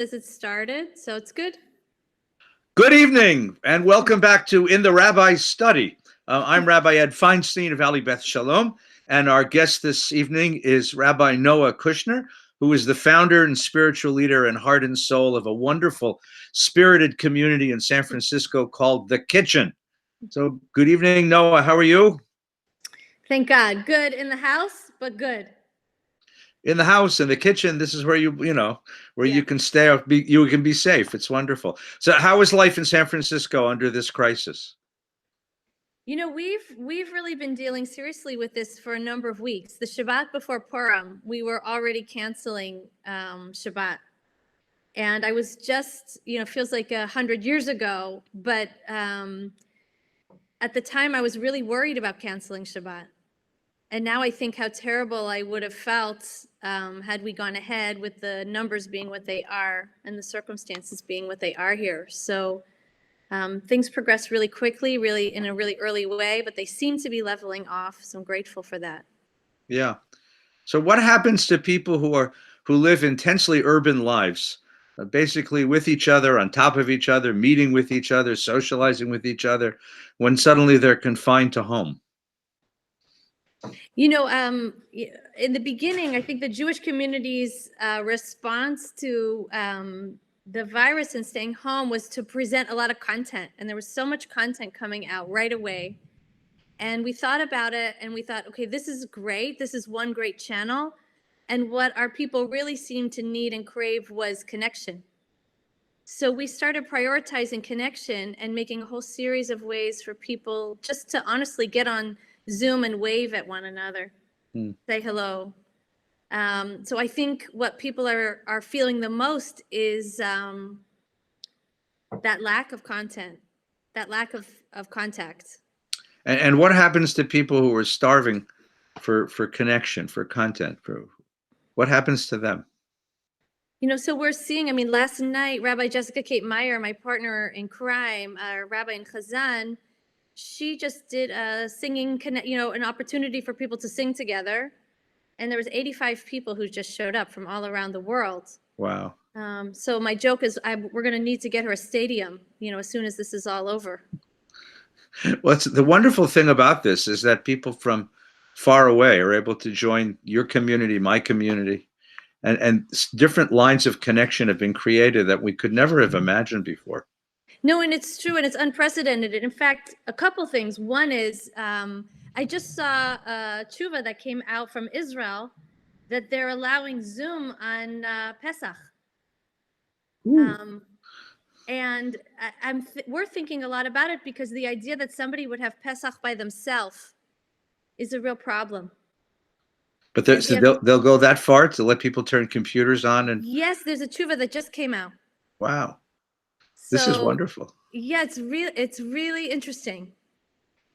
As it started, so it's good. Good evening, and welcome back to In the Rabbi's Study. I'm Rabbi Ed Feinstein of Valley Beth Shalom, and our guest this evening is Rabbi Noa Kushner, who is the founder and spiritual leader and heart and soul of a wonderful, spirited community in San Francisco called The Kitchen. So, good evening, Noa. How are you? Thank God. Good in the house, but good. In the house, in the kitchen, this is where you Yeah. can stay, you can be safe. It's wonderful. So how is life in San Francisco under this crisis? You know, we've really been dealing seriously with this for a number of weeks. The Shabbat before Purim, we were already canceling Shabbat. And I was just, feels like 100 years ago, but at the time I was really worried about canceling Shabbat. And now I think how terrible I would have felt had we gone ahead with the numbers being what they are and the circumstances being what they are here. So things progress really quickly, really in a really early way, but they seem to be leveling off. So I'm grateful for that. Yeah. So what happens to people who live intensely urban lives, basically with each other, on top of each other, meeting with each other, socializing with each other, when suddenly they're confined to home? In the beginning, I think the Jewish community's response to the virus and staying home was to present a lot of content. And there was so much content coming out right away. And we thought about it and we thought, okay, this is great. This is one great channel. And what our people really seemed to need and crave was connection. So we started prioritizing connection and making a whole series of ways for people just to honestly get on Zoom and wave at one another, say hello. So I think what people are feeling the most is that lack of content, that lack of contact. And what happens to people who are starving for connection, for content? What happens to them? So we're seeing, last night, Rabbi Jessica Kate Meyer, my partner in crime, Rabbi in Chazan, she just did a singing, an opportunity for people to sing together. And there was 85 people who just showed up from all around the world. Wow. So my joke is we're going to need to get her a stadium, as soon as this is all over. Well, the wonderful thing about this is that people from far away are able to join your community, my community, and different lines of connection have been created that we could never have imagined before. No, and it's true, and it's unprecedented. In fact, a couple things. One is I just saw a tshuva that came out from Israel that they're allowing Zoom on Pesach. And we're thinking a lot about it because the idea that somebody would have Pesach by themselves is a real problem. But they'll go that far to let people turn computers on? And yes, there's a tshuva that just came out. Wow. This is wonderful. Yeah, it's really interesting.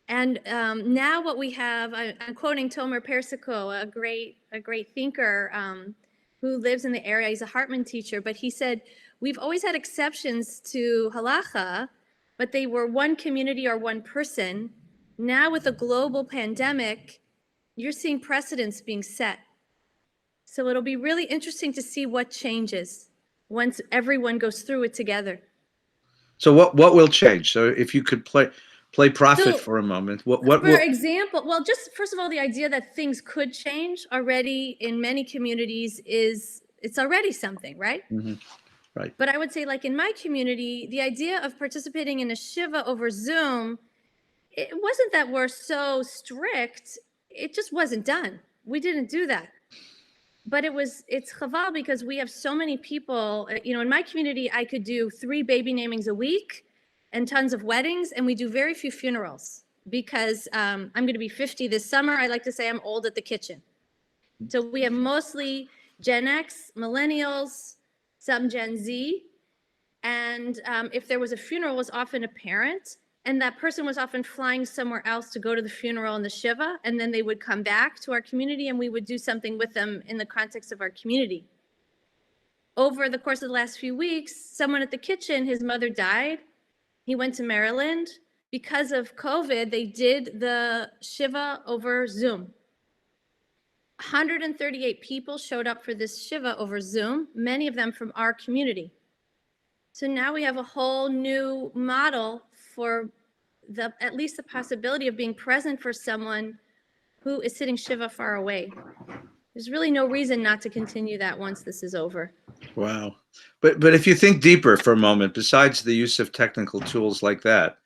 And now what we have, I'm quoting Tomer Persico, a great thinker who lives in the area. He's a Hartman teacher, but he said, we've always had exceptions to halacha, but they were one community or one person. Now with a global pandemic, you're seeing precedents being set. So it'll be really interesting to see what changes once everyone goes through it together. So what will change? So if you could play prophet for a moment, for example, well, just first of all, the idea that things could change already in many communities it's already something, right? Mm-hmm. Right. But I would say, like in my community, the idea of participating in a shiva over Zoom, it wasn't that we're so strict. It just wasn't done. We didn't do that. But it's chaval because we have so many people. In my community, I could do 3 baby namings a week and tons of weddings, and we do very few funerals because I'm going to be 50 this summer. I like to say I'm old at the kitchen. So we have mostly Gen X, millennials, some Gen Z, and if there was a funeral, it was often a parent, and that person was often flying somewhere else to go to the funeral and the shiva, and then they would come back to our community and we would do something with them in the context of our community. Over the course of the last few weeks, someone at the kitchen, his mother died. He went to Maryland. Because of COVID, they did the shiva over Zoom. 138 people showed up for this Shiva over Zoom, many of them from our community. So now we have a whole new model for at least the possibility of being present for someone who is sitting Shiva far away. There's really no reason not to continue that once this is over. Wow. But if you think deeper for a moment, besides the use of technical tools like that,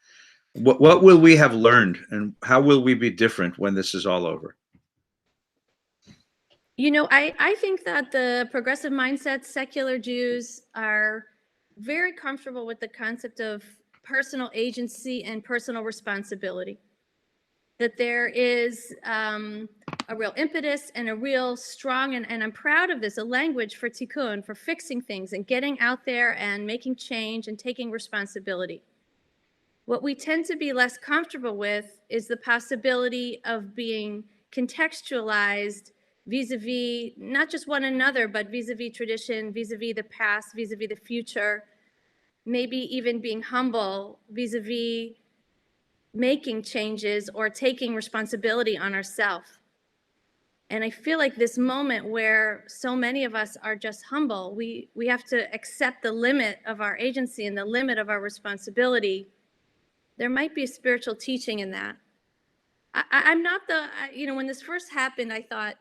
what will we have learned, and how will we be different when this is all over? You know, I think that the progressive mindset, secular Jews are very comfortable with the concept of personal agency and personal responsibility. That there is a real impetus and a real strong, and I'm proud of this, a language for tikkun, for fixing things and getting out there and making change and taking responsibility. What we tend to be less comfortable with is the possibility of being contextualized vis-a-vis not just one another, but vis-a-vis tradition, vis-a-vis the past, vis-a-vis the future, maybe even being humble vis-a-vis making changes or taking responsibility on ourselves. And I feel like this moment where so many of us are just humble, we have to accept the limit of our agency and the limit of our responsibility. There might be a spiritual teaching in that. I'm not when this first happened, I thought,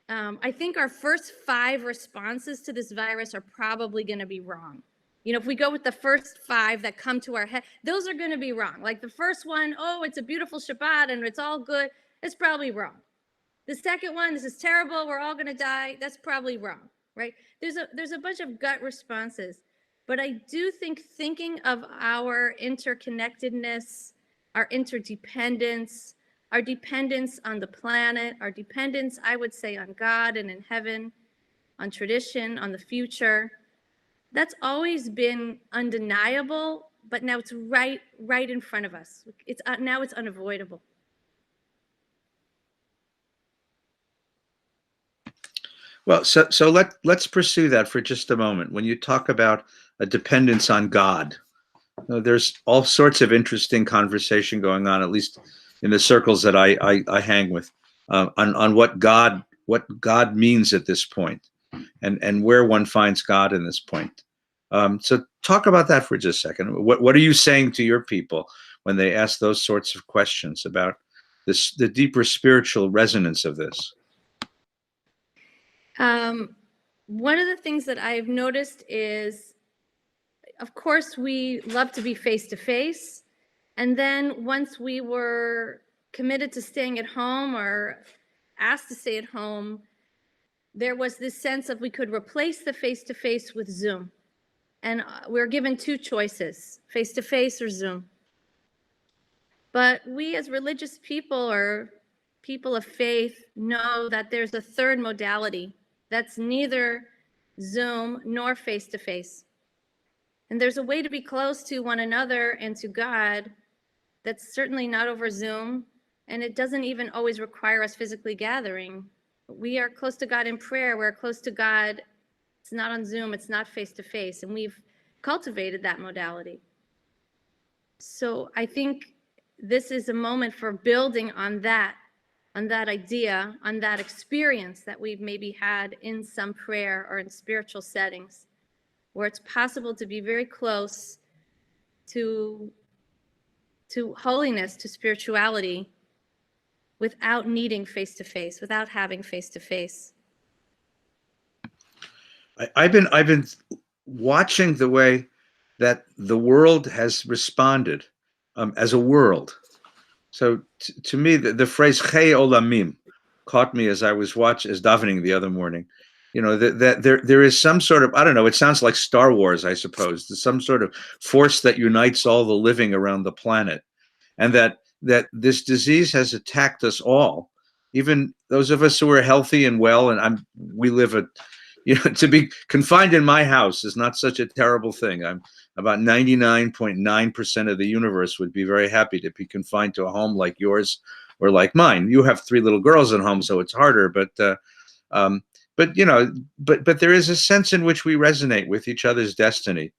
I think our first 5 responses to this virus are probably going to be wrong. You know, if we go with the first 5 that come to our head, those are going to be wrong. Like the first one, oh, it's a beautiful Shabbat and it's all good. It's probably wrong. The second one, this is terrible. We're all going to die. That's probably wrong, right? There's a bunch of gut responses. But I do think thinking of our interconnectedness, our interdependence, our dependence on the planet, our dependence, I would say, on God and in heaven, on tradition, on the future, that's always been undeniable, but now it's right in front of us. Now it's unavoidable. Well, so let's pursue that for just a moment. When you talk about a dependence on God, there's all sorts of interesting conversation going on, at least in the circles that I hang with, on what God means at this point, and where one finds God in this point. So talk about that for just a second. What are you saying to your people when they ask those sorts of questions about the deeper spiritual resonance of this? One of the things that I've noticed is, of course, we love to be face to face. And then once we were committed to staying at home or asked to stay at home, there was this sense of we could replace the face to face with Zoom. And we were given 2 choices, face to face or Zoom. But we as religious people or people of faith know that there's a third modality that's neither Zoom nor face to face. And there's a way to be close to one another and to God that's certainly not over Zoom, and it doesn't even always require us physically gathering. We are close to God in prayer. We're close to God. It's not on Zoom. It's not face to face, and we've cultivated that modality. So I think this is a moment for building on that idea, on that experience that we've maybe had in some prayer or in spiritual settings, where it's possible to be very close to holiness, to spirituality, without needing face-to-face, without having face-to-face. I've been watching the way that the world has responded as a world. So to me, the phrase "Chei Olamim" caught me as I was davening the other morning. You know, that there is some sort of, I don't know, it sounds like Star Wars, I suppose. There's some sort of force that unites all the living around the planet, and that this disease has attacked us all, even those of us who are healthy and well. And we live to be confined in my house is not such a terrible thing. I'm about 99.9% of the universe would be very happy to be confined to a home like yours or like mine. You have 3 little girls at home, so it's harder. But there is a sense in which we resonate with each other's destiny,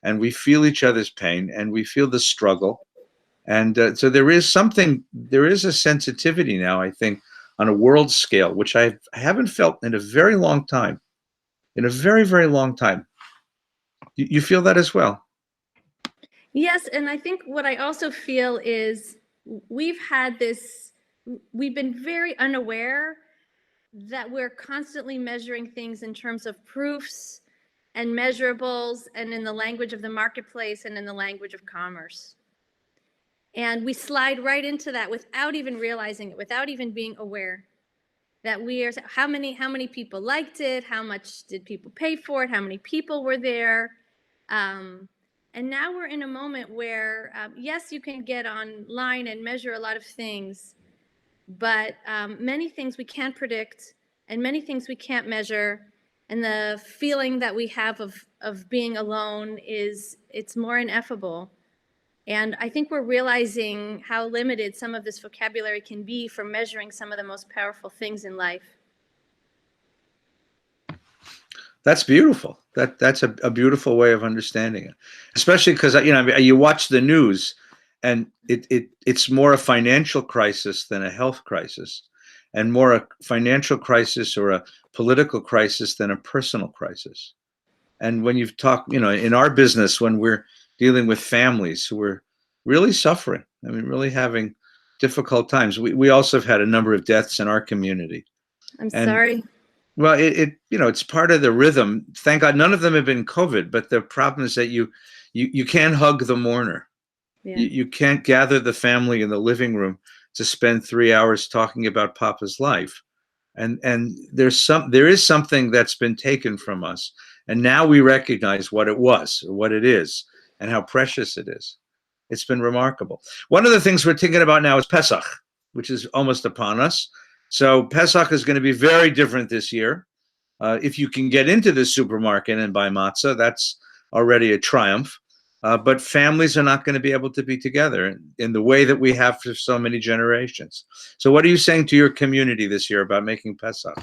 and we feel each other's pain, and we feel the struggle. And so there is a sensitivity now, I think, on a world scale, which I haven't felt in a very long time, in a very, very long time. You feel that as well? Yes, and I think what I also feel is we've been very unaware that we're constantly measuring things in terms of proofs and measurables and in the language of the marketplace and in the language of commerce. And we slide right into that without even realizing it, without even being aware that we are, how many people liked it, how much did people pay for it, how many people were there. And now we're in a moment where, yes, you can get online and measure a lot of things, but many things we can't predict and many things we can't measure. And the feeling that we have of being alone it's more ineffable. And I think we're realizing how limited some of this vocabulary can be for measuring some of the most powerful things in life. That's beautiful. That's a beautiful way of understanding it, especially because you watch the news, and it's more a financial crisis than a health crisis, and more a financial crisis or a political crisis than a personal crisis. And when you've talked, in our business, when we're dealing with families who are really suffering, I mean, really having difficult times, we also have had a number of deaths in our community. I'm And sorry. well, it's part of the rhythm. Thank God none of them have been COVID, but the problem is that you can't hug the mourner. Yeah. You can't gather the family in the living room to spend 3 hours talking about Papa's life. And there is something that's been taken from us. And now we recognize what it was or what it is and how precious it is. It's been remarkable. One of the things we're thinking about now is Pesach, which is almost upon us. So Pesach is going to be very different this year. If you can get into the supermarket and buy matzah, that's already a triumph. But families are not going to be able to be together in the way that we have for so many generations. So what are you saying to your community this year about making Pesach?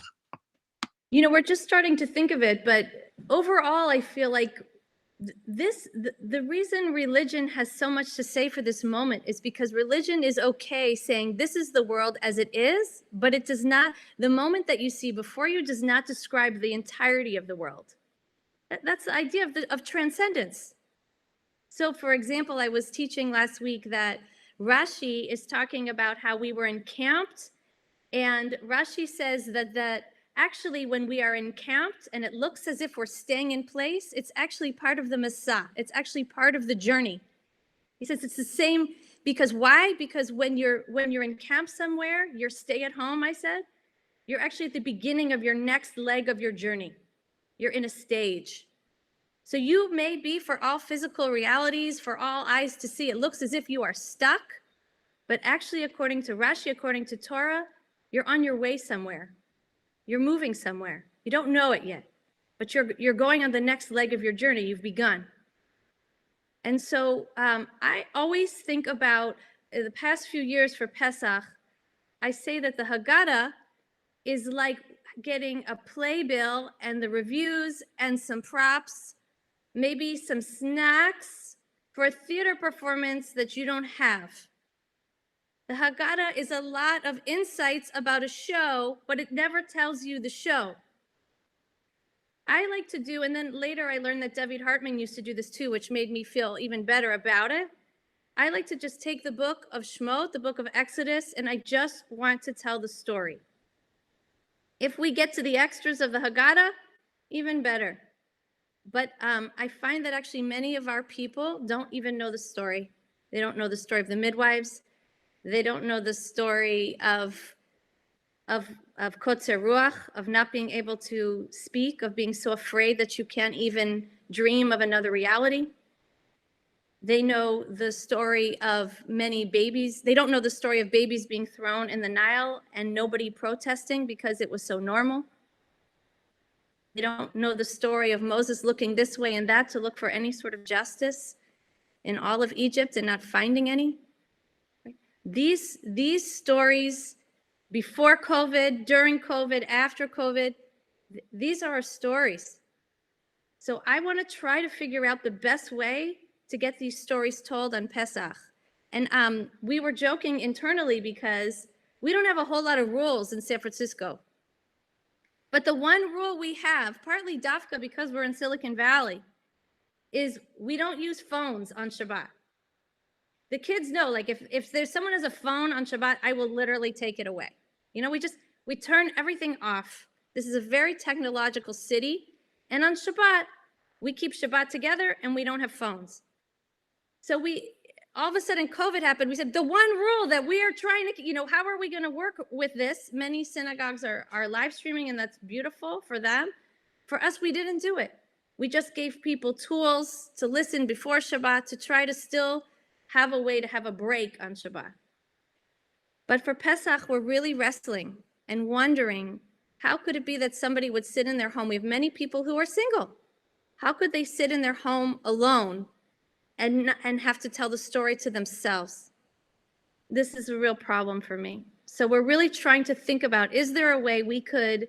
We're just starting to think of it, but overall, I feel like the reason religion has so much to say for this moment is because religion is okay saying this is the world as it is, but it does not, the moment that you see before you does not describe the entirety of the world. That's the idea of transcendence. So for example, I was teaching last week that Rashi is talking about how we were encamped, and Rashi says that actually, when we are encamped and it looks as if we're staying in place, it's actually part of the Masa. It's actually part of the journey. He says it's the same because why? Because when you're encamped somewhere, you're stay at home, I said, you're actually at the beginning of your next leg of your journey. You're in a stage. So you may be, for all physical realities, for all eyes to see, it looks as if you are stuck, but actually, according to Rashi, according to Torah, you're on your way somewhere. You're moving somewhere. You don't know it yet, but you're going on the next leg of your journey. You've begun. And so I always think about the past few years for Pesach. I say that the Haggadah is like getting a playbill and the reviews and some props, maybe some snacks for a theater performance that you don't have. The Haggadah is a lot of insights about a show, but it never tells you the show. I like to do, and then later I learned that David Hartman used to do this too, which made me feel even better about it. I like to just take the book of Shemot, the book of Exodus, and I just want to tell the story. If we get to the extras of the Haggadah, even better. But I find that actually many of our people don't even know the story. They don't know the story of the midwives. They don't know the story of kotzer ruach, of not being able to speak, of being so afraid that you can't even dream of another reality. They know the story of many babies. They don't know the story of babies being thrown in the Nile and nobody protesting because it was so normal. They don't know the story of Moses looking this way and that to look for any sort of justice in all of Egypt and not finding any. These stories before COVID, during COVID, after COVID, these are our stories. So I want to try to figure out the best way to get these stories told on Pesach. And we were joking internally because We don't have a whole lot of rules in San Francisco. But the one rule we have, partly Dafka because we're in Silicon Valley, is we don't use phones on Shabbat. The kids know, like if there's someone has a phone on Shabbat, I will literally take it away. You know, we turn everything off. This is a very technological city. And on Shabbat, we keep Shabbat together and we don't have phones. So all of a sudden COVID happened. We said the one rule that we are trying to, you know, how are we going to work with this? Many synagogues are live streaming and that's beautiful for them. For us, we didn't do it. We just gave people tools to listen before Shabbat to try to still have a way to have a break on Shabbat. But for Pesach, we're really wrestling and wondering, how could it be that somebody would sit in their home? We have many people who are single. How could they sit in their home alone and have to tell the story to themselves? This is a real problem for me. So we're really trying to think about, is there a way we could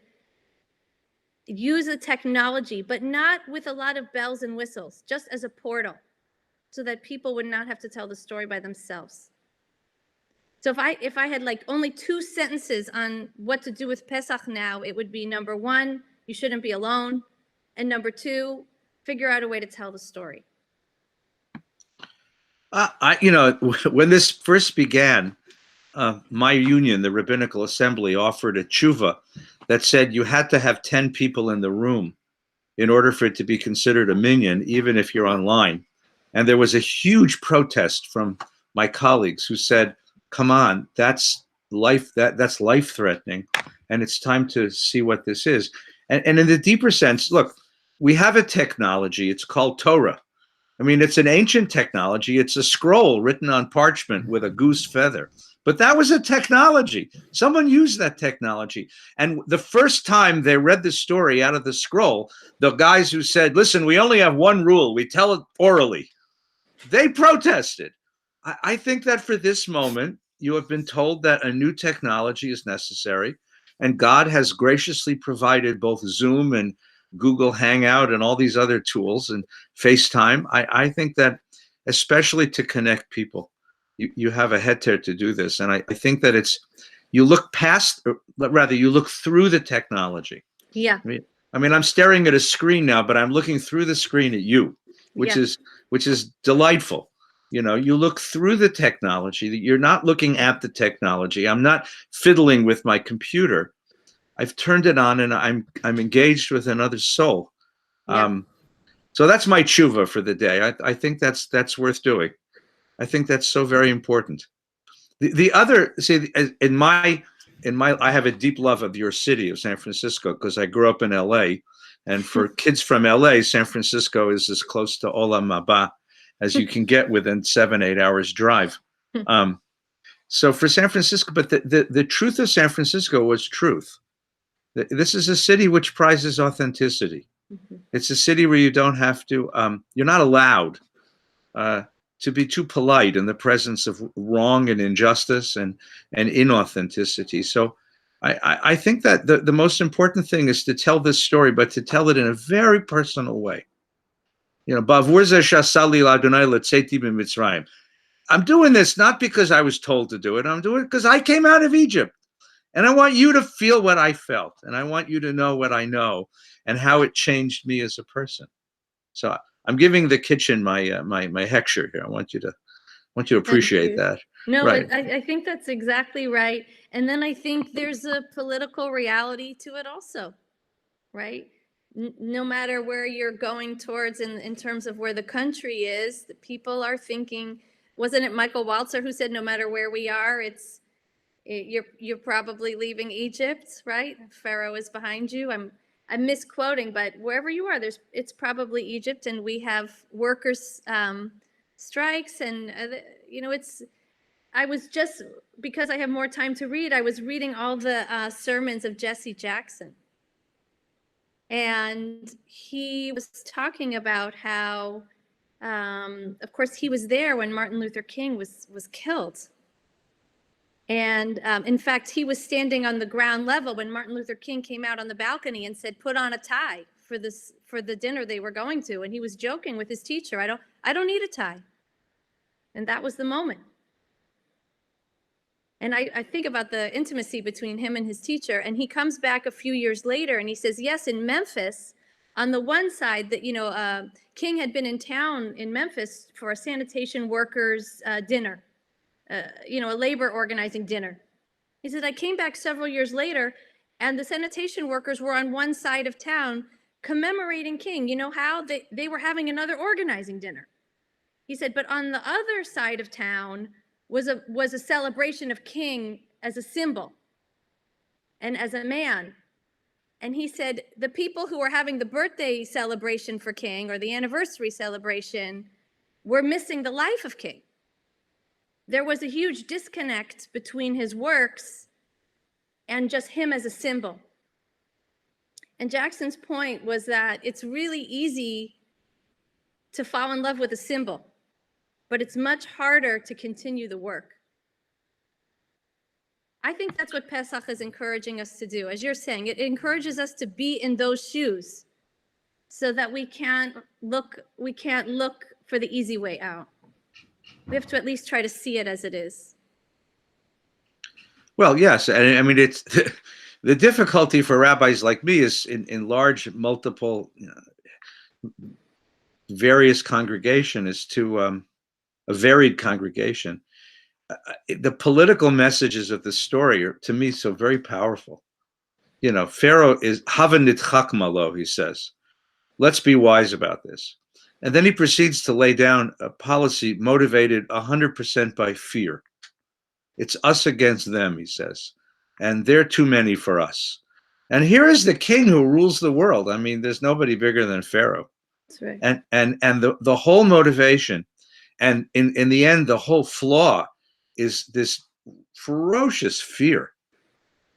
use a technology, but not with a lot of bells and whistles, just as a portal, so that people would not have to tell the story by themselves. So if I had like only 2 sentences on what to do with Pesach now, it would be number 1, you shouldn't be alone. And number 2, figure out a way to tell the story. You know, when this first began, my union, the Rabbinical Assembly, offered a tshuva that said you had to have 10 people in the room in order for it to be considered a minyan, even if you're online. And there was a huge protest from my colleagues who said, come on, that's that's life-threatening, and it's time to see what this is. And in the deeper sense, look, we have a technology, it's called Torah. I mean, it's an ancient technology. It's a scroll written on parchment with a goose feather. But that was a technology. Someone used that technology. And the first time they read the story out of the scroll, the guys who said, listen, we only have one rule. We tell it orally. They protested. I think that for this moment, you have been told that a new technology is necessary. And God has graciously provided both Zoom and Google Hangout and all these other tools and FaceTime. I think that especially to connect people, you have a heter to do this. And I think that you look past, or rather you look through the technology. Yeah. I mean, I'm staring at a screen now, but I'm looking through the screen at you, which is delightful. You know, you look through the technology. You're not looking at the technology. I'm not fiddling with my computer. I've turned it on and I'm engaged with another soul. Yeah. So that's my tshuva for the day. I think that's worth doing. I think that's so very important. The other, see, in my, I have a deep love of your city of San Francisco because I grew up in LA, and for kids from LA, San Francisco is as close to Olam Haba as you can get within 7-8 hours drive. So for San Francisco, but the truth of San Francisco was truth. This is a city which prizes authenticity. Mm-hmm. It's a city where you don't have to, you're not allowed to be too polite in the presence of wrong and injustice and inauthenticity. So I think that the most important thing is to tell this story, but to tell it in a very personal way. You know, I'm doing this not because I was told to do it. I'm doing it because I came out of Egypt. And I want you to feel what I felt. And I want you to know what I know and how it changed me as a person. So I'm giving the kitchen my hechsher here. I want you to appreciate that. No, right. I think that's exactly right. And then I think there's a political reality to it also, right? No matter where you're going towards in terms of where the country is, the people are thinking, wasn't it Michael Walzer who said, no matter where we are, you're probably leaving Egypt, right? Pharaoh is behind you. I'm misquoting, but wherever you are, it's probably Egypt, and we have workers' strikes, and you know, I was just, because I have more time to read, I was reading all the sermons of Jesse Jackson, and he was talking about how, of course, he was there when Martin Luther King was killed. And in fact, he was standing on the ground level when Martin Luther King came out on the balcony and said, put on a tie for the dinner they were going to. And he was joking with his teacher, I don't need a tie. And that was the moment. And I think about the intimacy between him and his teacher. And he comes back a few years later and he says, yes, in Memphis, on the one side that, King had been in town in Memphis for a sanitation workers dinner, a labor organizing dinner. He said, I came back several years later and the sanitation workers were on one side of town commemorating King. You know how? They were having another organizing dinner. He said, but on the other side of town was a celebration of King as a symbol and as a man. And he said, the people who were having the birthday celebration for King or the anniversary celebration were missing the life of King. There was a huge disconnect between his works and just him as a symbol. And Jackson's point was that it's really easy to fall in love with a symbol, but it's much harder to continue the work. I think that's what Pesach is encouraging us to do. As you're saying, it encourages us to be in those shoes so that we can't look for the easy way out. We have to at least try to see it as it is. Well, yes. I mean, it's the difficulty for rabbis like me is in large, multiple, various congregation is to a varied congregation. The political messages of the story are, to me, so very powerful. Pharaoh is havanit chakmalo, he says. Let's be wise about this. And then he proceeds to lay down a policy motivated 100% by fear. It's us against them, he says. And they're too many for us. And here is the king who rules the world. I mean, there's nobody bigger than Pharaoh. That's right. And the whole motivation, and in the end, the whole flaw is this ferocious fear.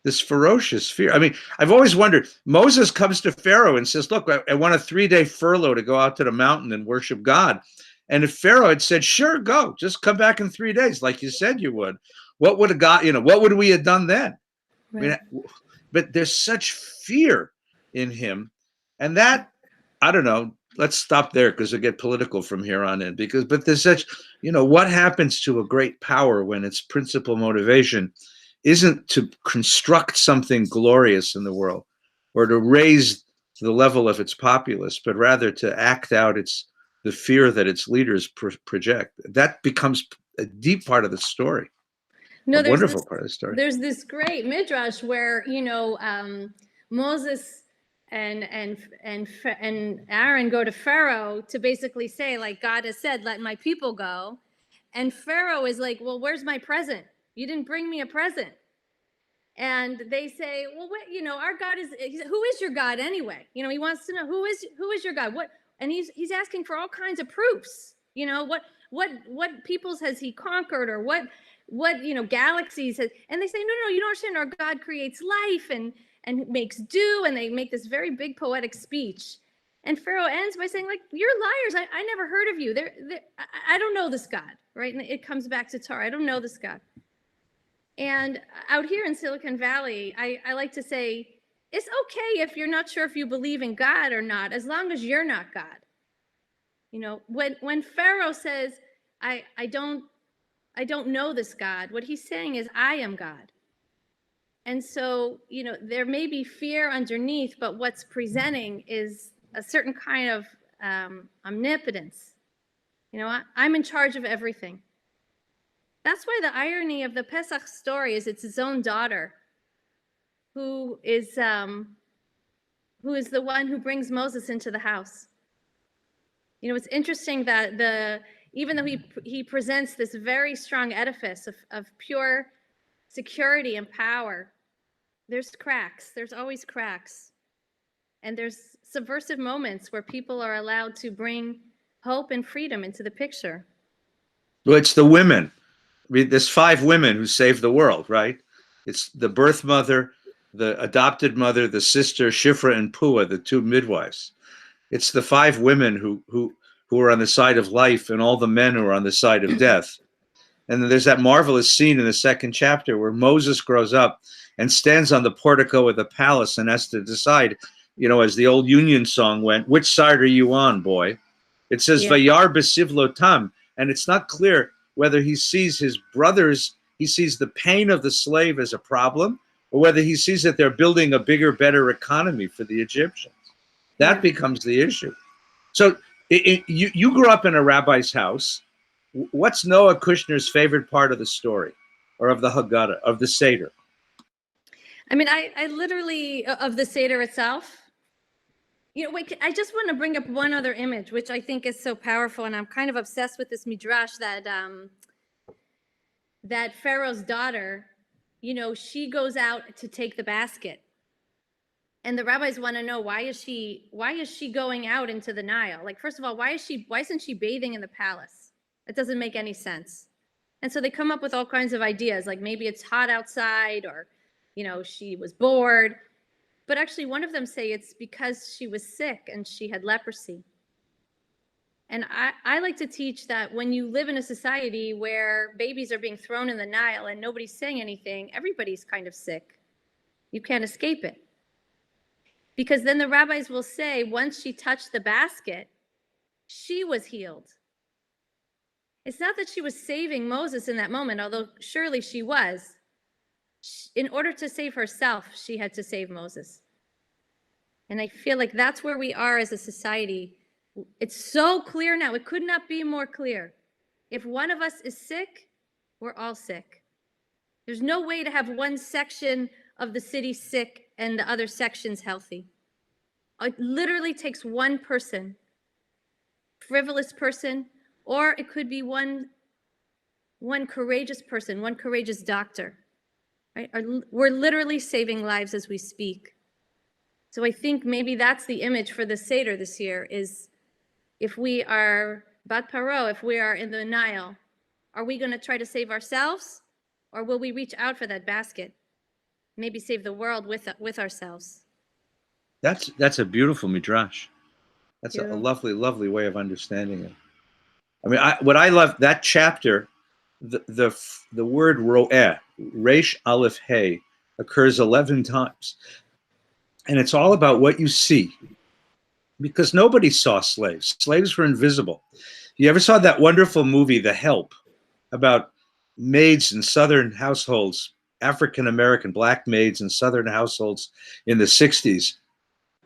This ferocious fear. I mean, I've always wondered, Moses comes to Pharaoh and says, look, I want a 3-day furlough to go out to the mountain and worship God. And if Pharaoh had said, sure, go, just come back in 3 days, like you said you would, what would have got, what would we have done then? Right. I mean, but there's such fear in him. And that, I don't know, let's stop there because it'll get political from here on in. But there's such, what happens to a great power when its principal motivation isn't to construct something glorious in the world or to raise the level of its populace, but rather to act out the fear that its leaders project. That becomes a deep part of the story. No, a wonderful part of the story. There's this great midrash where Moses and Aaron go to Pharaoh to basically say, like, God has said, let my people go. And Pharaoh is like, well, where's my present? You didn't bring me a present. And they say, well, our God who is your God anyway? He wants to know who is your God? What? And he's asking for all kinds of proofs. What peoples has he conquered, or what galaxies has? And they say, no, you don't understand. Our God creates life and makes dew, and they make this very big poetic speech. And Pharaoh ends by saying, like, you're liars. I never heard of you. I don't know this God, right? And it comes back to Torah. I don't know this God. And out here in Silicon Valley, I like to say, it's okay if you're not sure if you believe in God or not, as long as you're not God. When Pharaoh says, I don't know this God, what he's saying is, I am God. And so, there may be fear underneath, but what's presenting is a certain kind of omnipotence. I'm in charge of everything. That's why the irony of the Pesach story is it's his own daughter who is the one who brings Moses into the house. It's interesting that even though he presents this very strong edifice of pure security and power, there's cracks. There's always cracks. And there's subversive moments where people are allowed to bring hope and freedom into the picture. Well, it's the women. I mean, there's 5 women who saved the world, right? It's the birth mother, the adopted mother, the sister, Shifra and Pua, the 2 midwives. It's the 5 women who are on the side of life and all the men who are on the side of death. And then there's that marvelous scene in the 2nd chapter where Moses grows up and stands on the portico of the palace and has to decide, as the old Union song went, which side are you on, boy? It says, Vayar besivlotam, and it's not clear whether he sees his brothers he sees the pain of the slave as a problem, or whether he sees that they're building a bigger, better economy for the Egyptians. That becomes the issue. So you grew up in a rabbi's house. What's Noah Kushner's favorite part of the story, or of the Haggadah, of the Seder? I mean, I literally, of the Seder itself, wait, I just want to bring up one other image, which I think is so powerful, and I'm kind of obsessed with this midrash that Pharaoh's daughter, she goes out to take the basket. And the rabbis want to know, why is she going out into the Nile? Like, first of all, why isn't she bathing in the palace? It doesn't make any sense. And so they come up with all kinds of ideas, like maybe it's hot outside, or, she was bored. But actually, one of them say it's because she was sick and she had leprosy. And I like to teach that when you live in a society where babies are being thrown in the Nile and nobody's saying anything, everybody's kind of sick. You can't escape it. Because then the rabbis will say, once she touched the basket, she was healed. It's not that she was saving Moses in that moment, although surely she was. In order to save herself, she had to save Moses. And I feel like that's where we are as a society. It's so clear now. It could not be more clear. If one of us is sick, we're all sick. There's no way to have one section of the city sick and the other sections healthy. It literally takes one person, frivolous person, or it could be one courageous person, one courageous doctor. Right? We're literally saving lives as we speak. So I think maybe that's the image for the Seder this year, is if we are Bat Paro, if we are in the Nile, are we going to try to save ourselves, or will we reach out for that basket? Maybe save the world with ourselves. That's a beautiful midrash. That's a lovely, lovely way of understanding it. I mean, what I love, that chapter, the word ro'eh, resh aleph hey, occurs 11 times. And it's all about what you see. Because nobody saw slaves. Slaves were invisible. You ever saw that wonderful movie, The Help, about maids in Southern households, African-American black maids in Southern households in the 60s,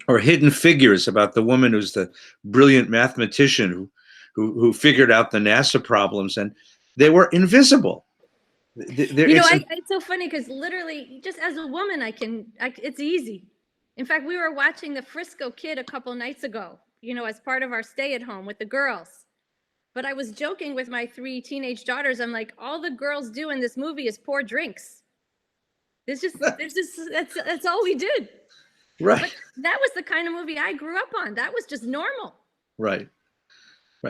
or Hidden Figures, about the woman who's the brilliant mathematician who figured out the NASA problems, and they were invisible. It's so funny because literally, just as a woman, it's easy. In fact, we were watching The Frisco Kid a couple nights ago, as part of our stay at home with the girls. But I was joking with my 3 teenage daughters. I'm like, all the girls do in this movie is pour drinks. That's all we did. Right. But that was the kind of movie I grew up on. That was just normal. Right.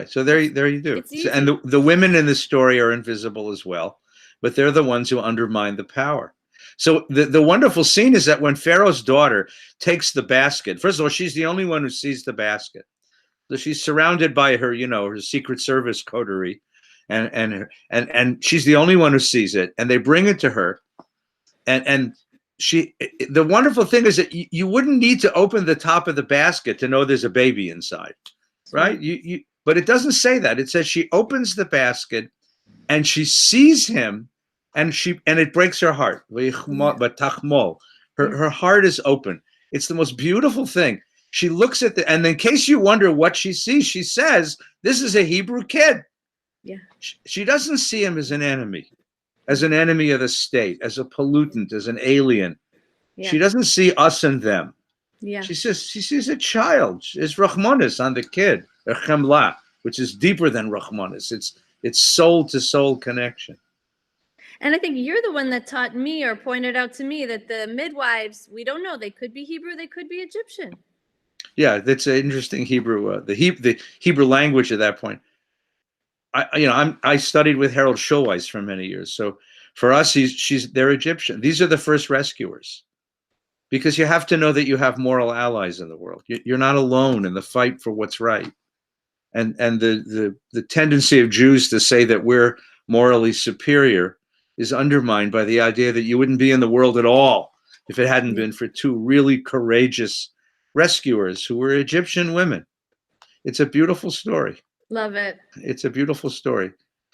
So there you do. It's easy. And the women in the story are invisible as well, but they're the ones who undermine the power. So the wonderful scene is that when Pharaoh's daughter takes the basket, first of all, she's the only one who sees the basket. So she's surrounded by her, her Secret Service coterie, and she's the only one who sees it. And they bring it to her, and the wonderful thing is that you wouldn't need to open the top of the basket to know there's a baby inside, right? But it doesn't say that. It says she opens the basket and she sees him, and it breaks her heart. Her heart is open. It's the most beautiful thing. She looks at and in case you wonder what she sees, she says, "This is a Hebrew kid." Yeah. She doesn't see him as an enemy of the state, as a pollutant, as an alien. Yeah. She doesn't see us and them. Yeah. She sees a child. It's Rachmanis on the kid, a chemla, which is deeper than Rachmanis. It's soul to soul connection. And I think you're the one that taught me, or pointed out to me, that the midwives, we don't know, they could be Hebrew, they could be Egyptian. Yeah, that's an interesting Hebrew, the Hebrew language at that point. I studied with Harold Schulweis for many years. So for us, they're Egyptian. These are the first rescuers, because you have to know that you have moral allies in the world. You're not alone in the fight for what's right. And the tendency of Jews to say that we're morally superior is undermined by the idea that you wouldn't be in the world at all if it hadn't been for 2 really courageous rescuers who were Egyptian women. It's a beautiful story. Love it. It's a beautiful story.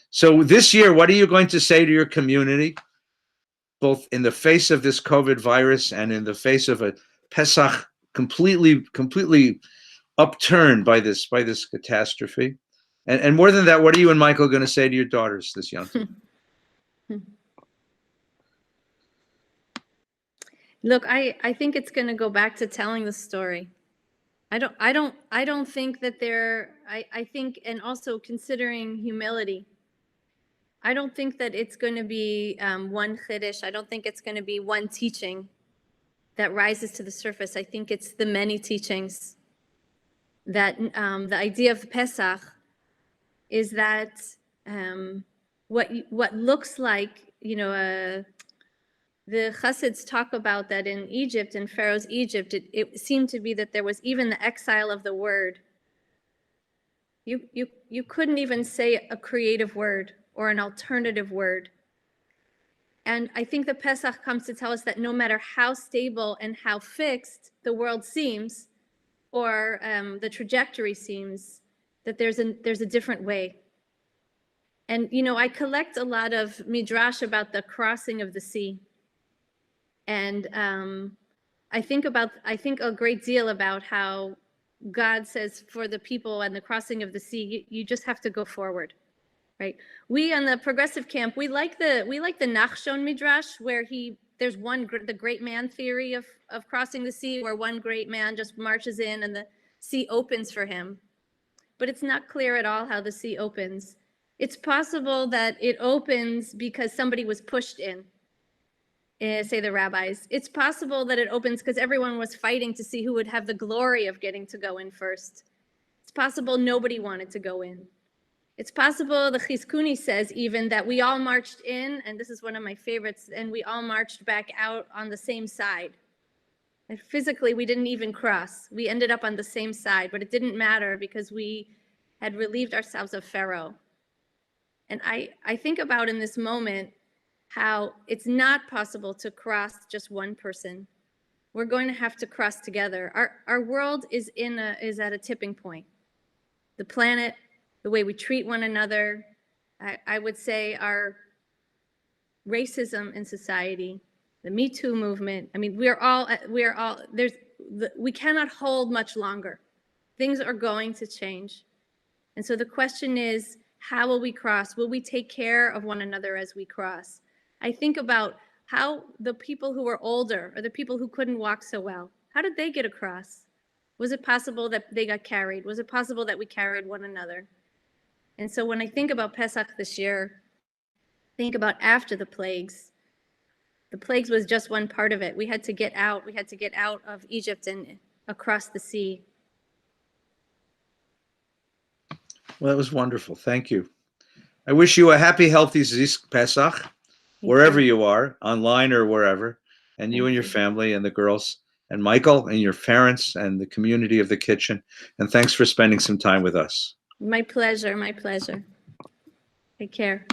So this year, what are you going to say to your community, both in the face of this COVID virus and in the face of a Pesach completely upturned by this catastrophe? And more than that, what are you and Michael going to say to your daughters this Yom Tov? Look, I think it's going to go back to telling the story. I don't think that I think, and also considering humility, I don't think that it's going to be one chiddush. I don't think it's going to be one teaching that rises to the surface. I think it's the many teachings that the idea of Pesach is that what looks like, the Chassids talk about that in Egypt, in Pharaoh's Egypt, it seemed to be that there was even the exile of the word. You couldn't even say a creative word or an alternative word. And I think the Pesach comes to tell us that no matter how stable and how fixed the world seems, or the trajectory seems, that there's a different way. And I collect a lot of midrash about the crossing of the sea. And I think a great deal about how God says for the people and the crossing of the sea, you just have to go forward, right? We on the progressive camp, we like the Nachshon midrash, where there's the great man theory of crossing the sea, where one great man just marches in and the sea opens for him. But it's not clear at all how the sea opens. It's possible that it opens because somebody was pushed in. Say the rabbis. It's possible that it opens because everyone was fighting to see who would have the glory of getting to go in first. It's possible nobody wanted to go in. It's possible, the Chizkuni says even, that we all marched in, and this is one of my favorites, and we all marched back out on the same side. And physically, we didn't even cross. We ended up on the same side, but it didn't matter because we had relieved ourselves of Pharaoh. And I think about in this moment how it's not possible to cross just one person. We're going to have to cross together. Our world is at a tipping point. The planet, the way we treat one another, I would say our racism in society, the Me Too movement. I mean, we cannot hold much longer. Things are going to change. And so the question is, how will we cross? Will we take care of one another as we cross? I think about how the people who were older, or the people who couldn't walk so well, how did they get across? Was it possible that they got carried? Was it possible that we carried one another? And so when I think about Pesach this year, think about after the plagues. The plagues was just one part of it. We had to get out. We had to get out of Egypt and across the sea. Well, that was wonderful. Thank you. I wish you a happy, healthy Zisk Pesach, wherever you are, online or wherever, and you and your family and the girls, and Michael and your parents and the community of the kitchen. And thanks for spending some time with us. My pleasure. My pleasure. Take care.